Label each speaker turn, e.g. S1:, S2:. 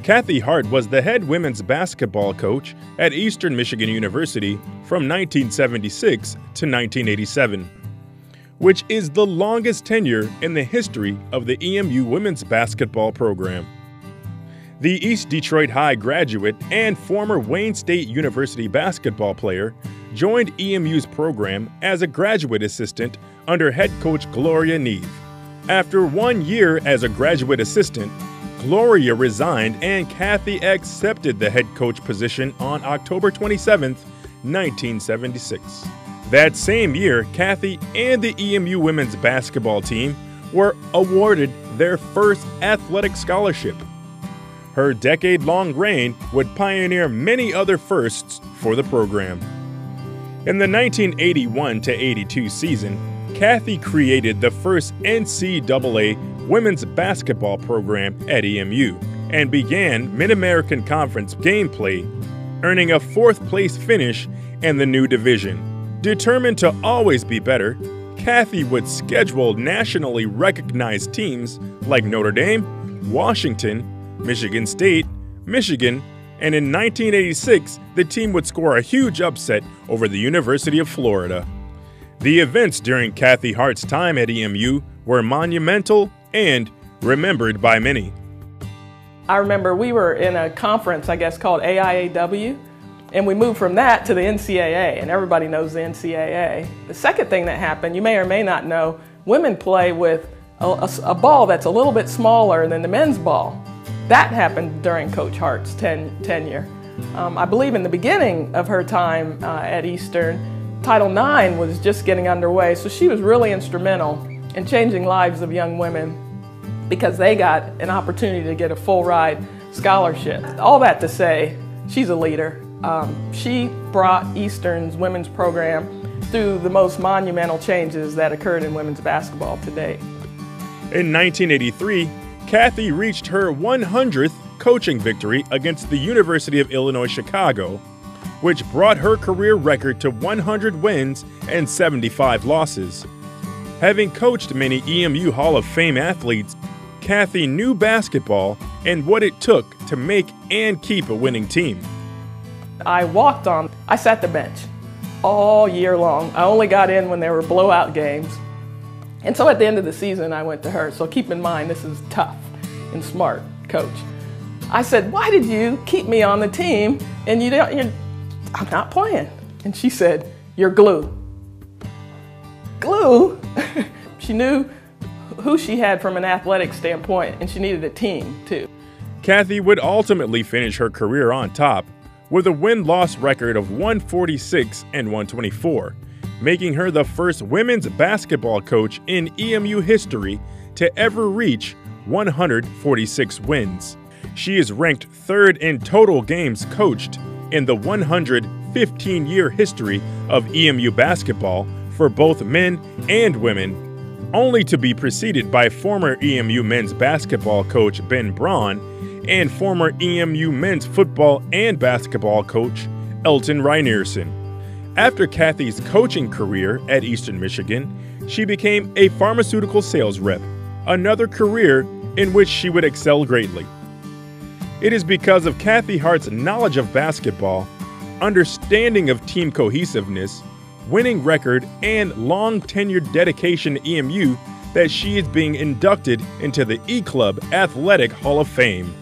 S1: Kathy Hart was the head women's basketball coach at Eastern Michigan University from 1976 to 1987, which is the longest tenure in the history of the EMU women's basketball program. The East Detroit High graduate and former Wayne State University basketball player joined EMU's program as a graduate assistant under head coach Gloria Neve. After 1 year as a graduate assistant, Gloria resigned and Kathy accepted the head coach position on October 27, 1976. That same year, Kathy and the EMU women's basketball team were awarded their first athletic scholarship. Her decade-long reign would pioneer many other firsts for the program. In the 1981-82 season, Kathy created the first NCAA women's basketball program at EMU and began Mid-American Conference gameplay, earning a fourth-place finish in the new division. Determined to always be better, Kathy would schedule nationally recognized teams like Notre Dame, Washington, Michigan State, Michigan, and in 1986, the team would score a huge upset over the University of Florida. The events during Kathy Hart's time at EMU were monumental and remembered by many.
S2: I remember we were in a conference, I guess, called AIAW, and we moved from that to the NCAA, and everybody knows the NCAA. The second thing that happened, you may or may not know, women play with a ball that's a little bit smaller than the men's ball. That happened during Coach Hart's tenure. I believe in the beginning of her time at Eastern, Title IX was just getting underway, so she was really instrumental in changing lives of young women because they got an opportunity to get a full ride scholarship. All that to say, she's a leader. She brought Eastern's women's program through the most monumental changes that occurred in women's basketball to date.
S1: In 1983, Kathy reached her 100th coaching victory against the University of Illinois Chicago, which brought her career record to 100 wins and 75 losses. Having coached many EMU Hall of Fame athletes, Kathy knew basketball and what it took to make and keep a winning team.
S2: I sat the bench all year long. I only got in when there were blowout games. And so at the end of the season, I went to her. So keep in mind, this is tough and smart, coach. I said, why did you keep me on the team and I'm not playing? And she said, you're glue. Glue? She knew who she had from an athletic standpoint, and she needed a team, too.
S1: Kathy would ultimately finish her career on top with a win-loss record of 146 and 124, making her the first women's basketball coach in EMU history to ever reach 146 wins. She is ranked third in total games coached in the 115-year history of EMU basketball for both men and women, only to be preceded by former EMU men's basketball coach Ben Braun and former EMU men's football and basketball coach Elton Reinerson. After Kathy's coaching career at Eastern Michigan, she became a pharmaceutical sales rep, another career in which she would excel greatly. It is because of Kathy Hart's knowledge of basketball, understanding of team cohesiveness, winning record, and long-tenured dedication to EMU that she is being inducted into the E-Club Athletic Hall of Fame.